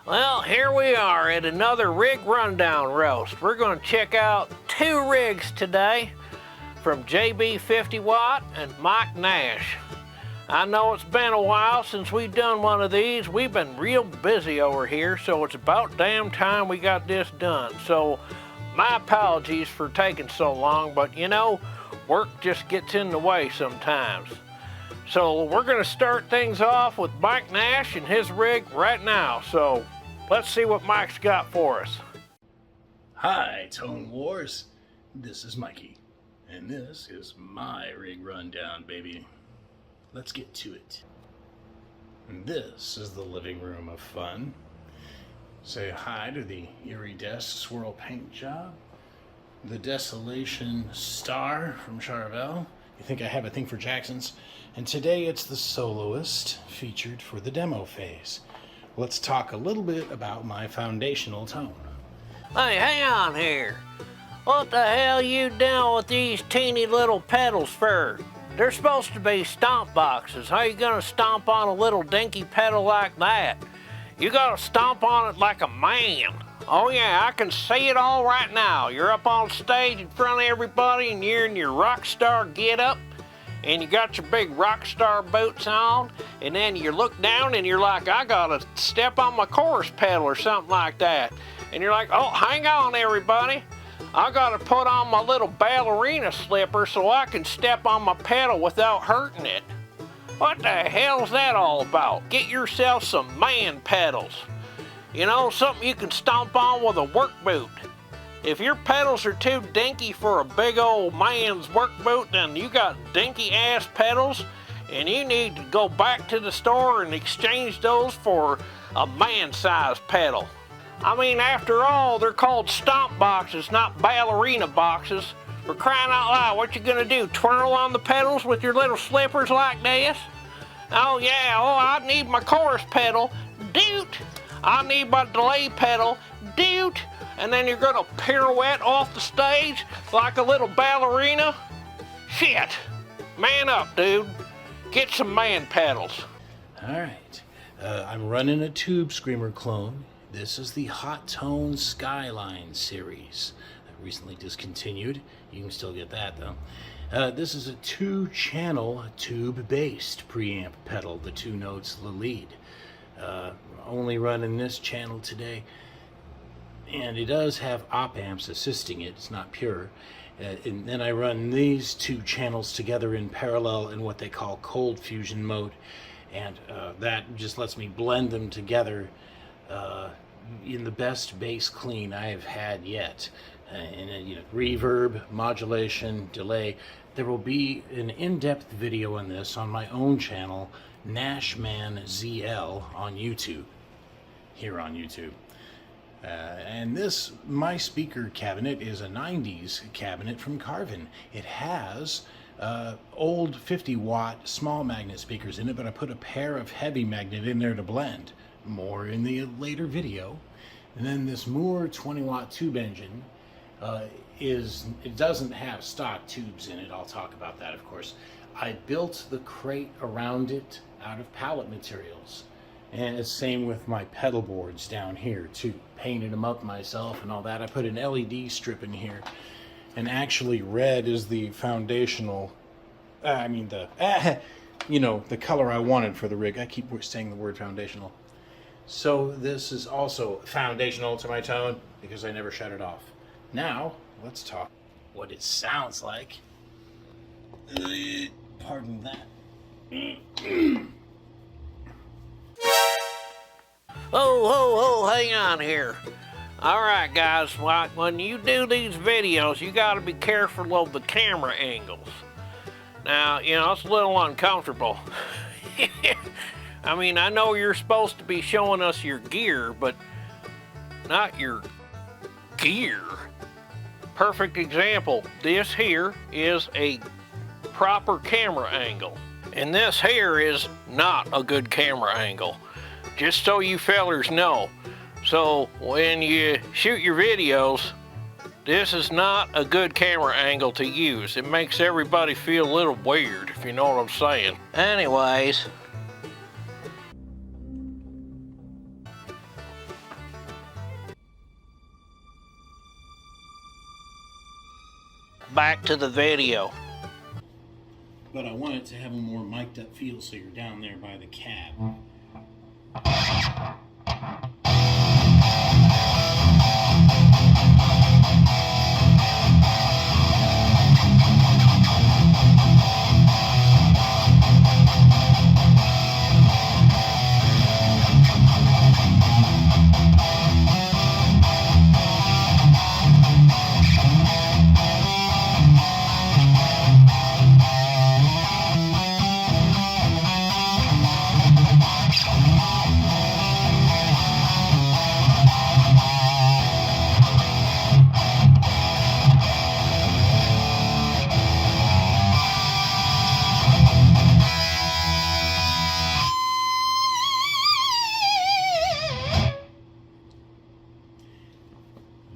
Well, here we are at another rig rundown roast. We're going to check out 2 rigs today from JB 50 Watt and Mike Nash. I know it's been a while since we've done one of these. We've been real busy over here, so it's about damn time we got this done. So my apologies for taking so long, but you know, work just gets in the way sometimes. So we're going to start things off with Mike Nash and his rig right now. So let's see what Mike's got for us. Hi, Tone Wars. This is Mikey, and this is my rig rundown, baby. Let's get to it. And this is the living room of fun. Say hi to the Iridescent swirl paint job, the Desolation Star from Charvel. You think I have a thing for Jacksons? And today it's the Soloist featured for the demo phase. Let's talk a little bit about my foundational tone. Hey, hang on here. What the hell you doing with these teeny little pedals for? They're supposed to be stomp boxes. How you gonna stomp on a little dinky pedal like that? You gotta stomp on it like a man. Oh yeah, I can see it all right now. You're up on stage in front of everybody and you're in your rock star get-up and you got your big rock star boots on, and then you look down and you're like, I gotta step on my chorus pedal or something like that. And you're like, oh, hang on everybody. I gotta put on my little ballerina slipper so I can step on my pedal without hurting it. What the hell's that all about? Get yourself some man pedals. You know, something you can stomp on with a work boot. If your pedals are too dinky for a big old man's work boot, then you got dinky ass pedals and you need to go back to the store and exchange those for a man-sized pedal. I mean, after all, they're called stomp boxes, not ballerina boxes. For crying out loud, what you gonna do, twirl on the pedals with your little slippers like this? Oh yeah, oh, I need my chorus pedal, doot. I need my delay pedal, doot. And then you're gonna pirouette off the stage like a little ballerina? Shit, man up, dude. Get some man pedals. All right, I'm running a Tube Screamer clone. This is the Hot Tone Skyline series. I recently discontinued. You can still get that though. This is a 2-channel tube-based preamp pedal, the 2 notes, the lead. Only running this channel today, and it does have op amps assisting it. It's not pure. And then I run these 2 channels together in parallel in what they call cold fusion mode, and that just lets me blend them together in the best bass clean I have had yet. And you know, reverb, modulation, delay. There will be an in-depth video on this on my own channel, Nashman ZL, on YouTube. Here on YouTube. And this, my speaker cabinet, is a 90s cabinet from Carvin. It has old 50 watt small magnet speakers in it, but I put a pair of heavy magnet in there to blend. More in the later video. And then this Moore 20 watt tube engine it doesn't have stock tubes in it. I'll talk about that, of course. I built the crate around it out of pallet materials. And it's same with my pedal boards down here too. Painted them up myself and all that. I put an LED strip in here, and actually red is the foundational, you know, the color I wanted for the rig. I keep saying the word foundational. So this is also foundational to my tone because I never shut it off. Now, let's talk what it sounds like. Pardon that. Oh, hang on here. All right, guys, when you do these videos, you got to be careful of the camera angles. Now, you know, it's a little uncomfortable. I mean, I know you're supposed to be showing us your gear, but not your gear. Perfect example, this here is a proper camera angle, and this here is not a good camera angle. Just so you fellers know. So when you shoot your videos, this is not a good camera angle to use. It makes everybody feel a little weird, if you know what I'm saying. Anyways. back to the video. But I want it to have a more mic'd up feel, so you're down there by the cab.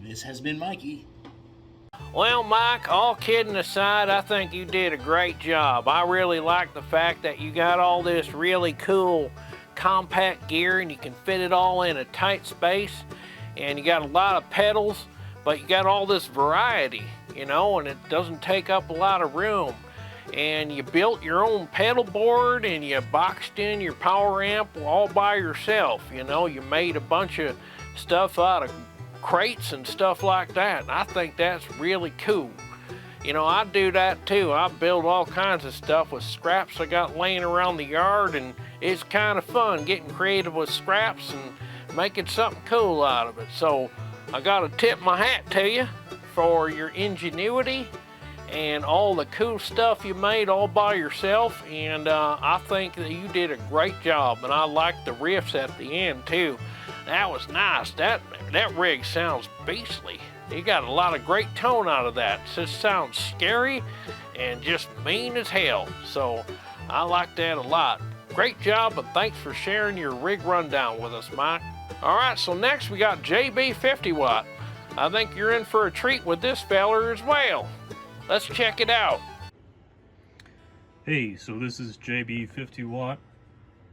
This has been Mikey. Well, Mike, all kidding aside, I think you did a great job. I really like the fact that you got all this really cool compact gear and you can fit it all in a tight space, and you got a lot of pedals, but you got all this variety, you know, and it doesn't take up a lot of room. And you built your own pedal board and you boxed in your power amp all by yourself, you know. You made a bunch of stuff out of crates and stuff like that, and I think that's really cool. You know, I do that too. I build all kinds of stuff with scraps I got laying around the yard, and it's kind of fun getting creative with scraps and making something cool out of it. So I gotta tip my hat to you for your ingenuity and all the cool stuff you made all by yourself, and I think that you did a great job, and I like the riffs at the end too. That was nice. That rig sounds beastly. You got a lot of great tone out of that. It just sounds scary and just mean as hell. So I like that a lot. Great job, and thanks for sharing your rig rundown with us, Mike. All right, so next we got JB 50 watt. I think you're in for a treat with this feller as well. Let's check it out. Hey, so this is JB 50 watt,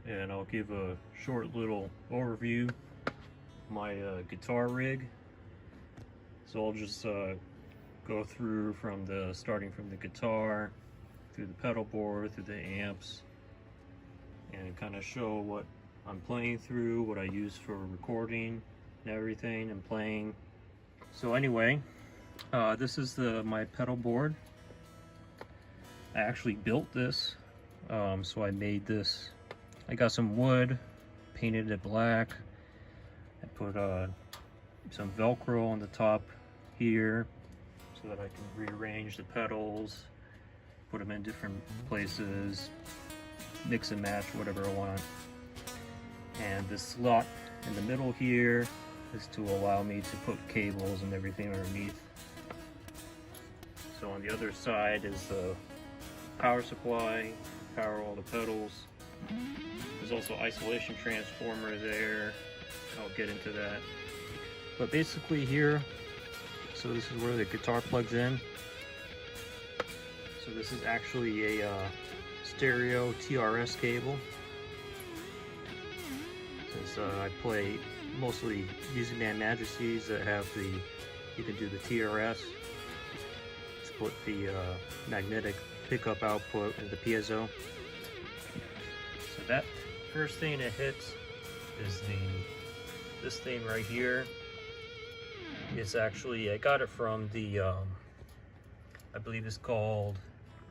and I'll give a short little overview of my guitar rig. So I'll just go through starting from the guitar, through the pedal board, through the amps, and kind of show what I'm playing through, what I use for recording and everything and playing. So anyway, this is my pedal board. I actually built this, so I made this. I got some wood, painted it black. I put some Velcro on the top here so that I can rearrange the pedals, put them in different places, mix and match whatever I want. And this slot in the middle here is to allow me to put cables and everything underneath. So on the other side is the power supply, power all the pedals. There's also isolation transformer there. I'll get into that. But basically here, so this is where the guitar plugs in. So this is actually a stereo TRS cable. Since I play mostly Music Man Majesties that have you can do the TRS, split the magnetic pickup output and the piezo. So that first thing it hits is this thing right here. It's actually, I got it from the, I believe it's called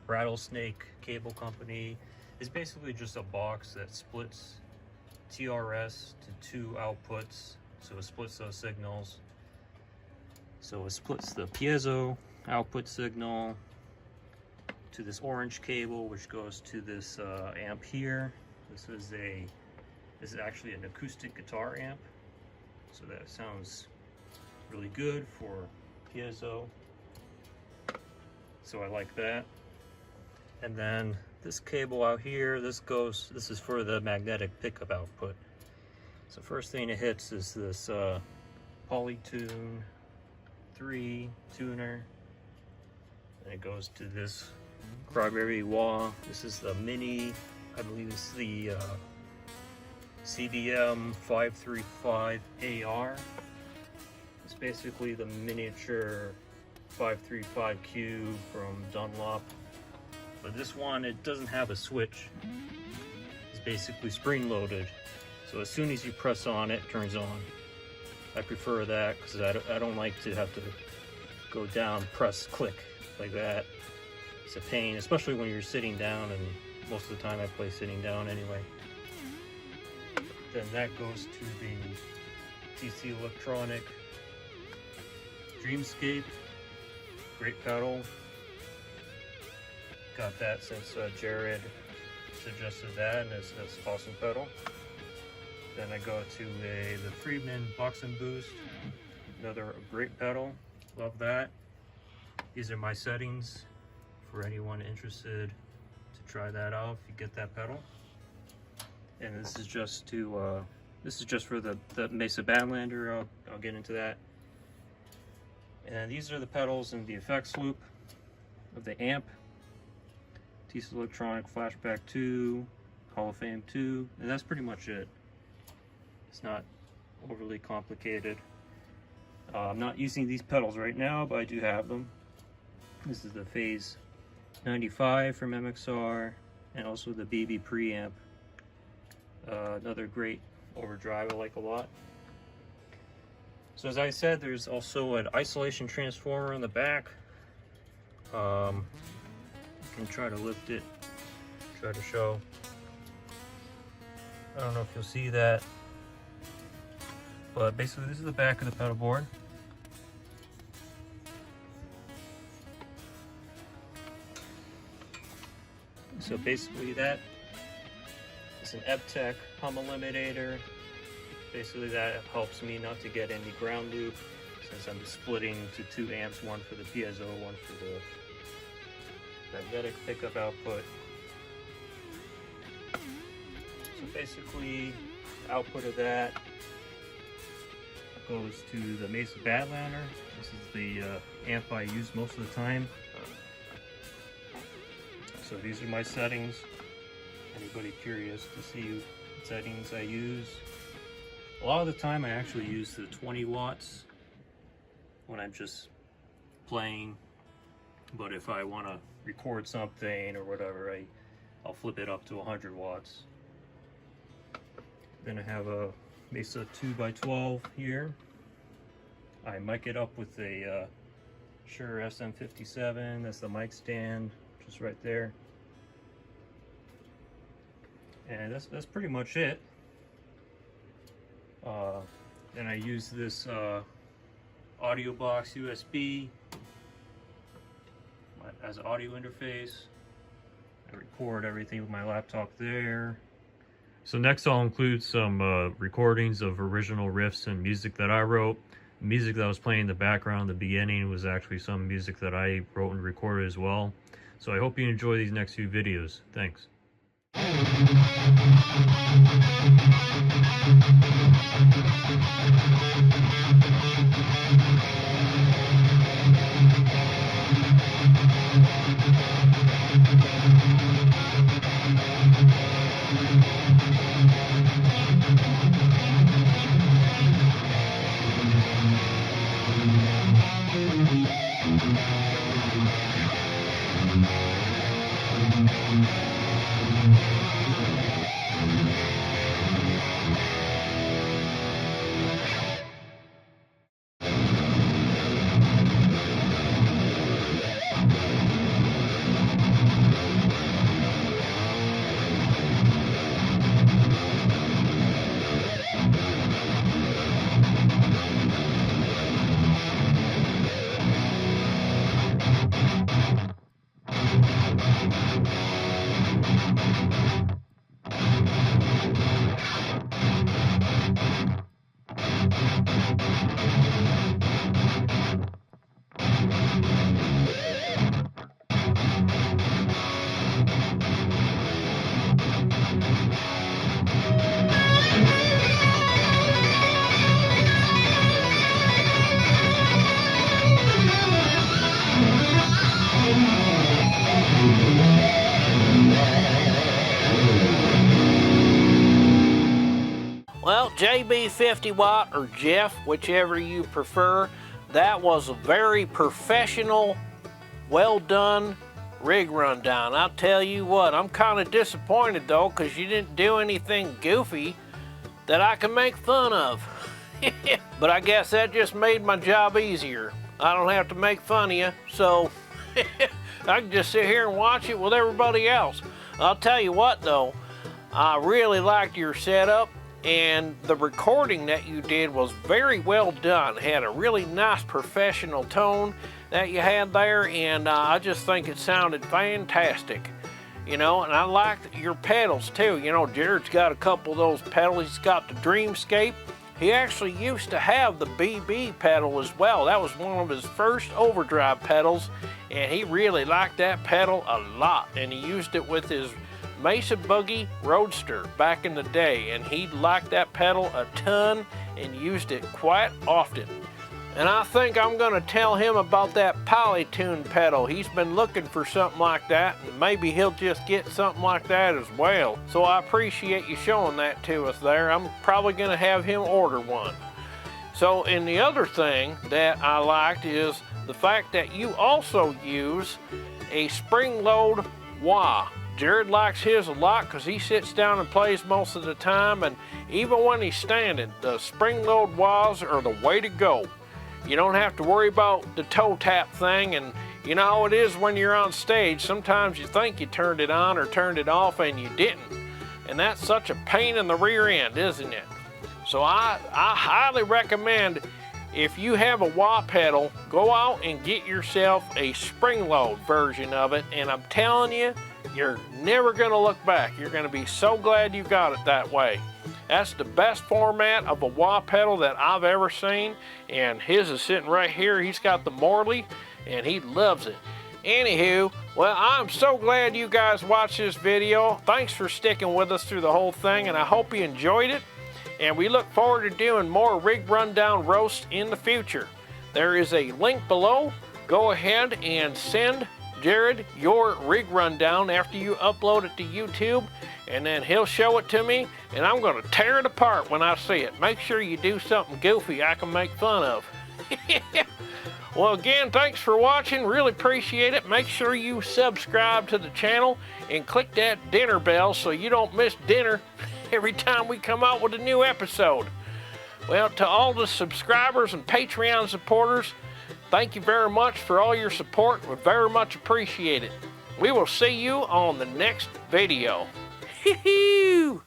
Rattlesnake Cable Company. It's basically just a box that splits TRS to two outputs. So it splits those signals. So it splits the piezo output signal to this orange cable, which goes to this amp here. This is actually an acoustic guitar amp, so that sounds really good for piezo. So I like that. And then this cable out here, this is for the magnetic pickup output. So first thing it hits is this Polytune 3 tuner, and it goes to this Cryberry wah. This is the mini, I believe it's the CBM 535 AR. It's basically the miniature 535Q from Dunlop. But this one, it doesn't have a switch. It's basically spring loaded. So as soon as you press on, it turns on. I prefer that because I don't like to have to go down, press, click like that. It's a pain, especially when you're sitting down, and most of the time I play sitting down anyway. Then that goes to the TC Electronic Dreamscape. Great pedal. Got that since Jarrod suggested that, and it's awesome pedal. Then I go to the Friedman Box and Boost, another great pedal, love that. These are my settings for anyone interested to try that out if you get that pedal. And this is just to for the Mesa Badlander. I'll get into that. And these are the pedals in the effects loop of the amp. TC Electronic Flashback 2, Hall of Fame 2, and that's pretty much it. It's not overly complicated. I'm not using these pedals right now, but I do have them. This is the Phase 95 from MXR, and also the BB preamp. Another great overdrive I like a lot. So as I said, there's also an isolation transformer on the back. You can try to lift it, try to show. I don't know if you'll see that, but basically this is the back of the pedal board. So basically that is an EBTEC hum eliminator. Basically that helps me not to get any ground loop, since I'm splitting to 2 amps, one for the piezo, one for the magnetic pickup output. So basically the output of that goes to the Mesa Badlander. This is the amp I use most of the time. So these are my settings. Anybody curious to see what settings I use? A lot of the time I actually use the 20 watts when I'm just playing, but if I want to record something or whatever, I'll flip it up to 100 watts. Then I have a Mesa 2x12 here. I mic it up with a Shure SM57. That's the mic stand, just right there. And that's pretty much it. Then I use this audio box USB as an audio interface. I record everything with my laptop there. So next I'll include some recordings of original riffs and music that I wrote. The music that was playing in the background in the beginning was actually some music that I wrote and recorded as well. So I hope you enjoy these next few videos. Thanks. Well, JB 50 watt or Jeff, whichever you prefer, that was a very professional, well done rig rundown. I'll tell you what, I'm kind of disappointed though, because you didn't do anything goofy that I can make fun of. But I guess that just made my job easier. I don't have to make fun of you, so I can just sit here and watch it with everybody else. I'll tell you what though, I really liked your setup, and the recording that you did was very well done. It had a really nice professional tone that you had there, and I just think it sounded fantastic. You know, and I liked your pedals too. You know, Jarrod's got a couple of those pedals. He's got the Dreamscape. He actually used to have the BB pedal as well. That was one of his first overdrive pedals, and he really liked that pedal a lot, and he used it with his Mesa Boogie Roadster back in the day, and he liked that pedal a ton and used it quite often. And I think I'm gonna tell him about that Polytune pedal. He's been looking for something like that, and maybe he'll just get something like that as well. So I appreciate you showing that to us there. I'm probably gonna have him order one. So, and the other thing that I liked is the fact that you also use a spring load wah. Jarrod likes his a lot because he sits down and plays most of the time, and even when he's standing, the spring load wahs are the way to go. You don't have to worry about the toe tap thing, and you know how it is when you're on stage. Sometimes you think you turned it on or turned it off and you didn't. And that's such a pain in the rear end, isn't it? So I highly recommend, if you have a wah pedal, go out and get yourself a spring load version of it, and I'm telling you, you're never gonna look back. You're gonna be so glad you got it that way. That's the best format of a wah pedal that I've ever seen, and his is sitting right here. He's got the Morley, and he loves it. Anywho, well, I'm so glad you guys watched this video. Thanks for sticking with us through the whole thing, and I hope you enjoyed it. And we look forward to doing more rig rundown roasts in the future. There is a link below. Go ahead and send Jarrod your rig rundown after you upload it to YouTube, and then he'll show it to me, and I'm going to tear it apart when I see it. Make sure you do something goofy I can make fun of. Well, again, thanks for watching. Really appreciate it. Make sure you subscribe to the channel and click that dinner bell so you don't miss dinner every time we come out with a new episode. Well, to all the subscribers and Patreon supporters, thank you very much for all your support. We very much appreciate it. We will see you on the next video. Hee-hee!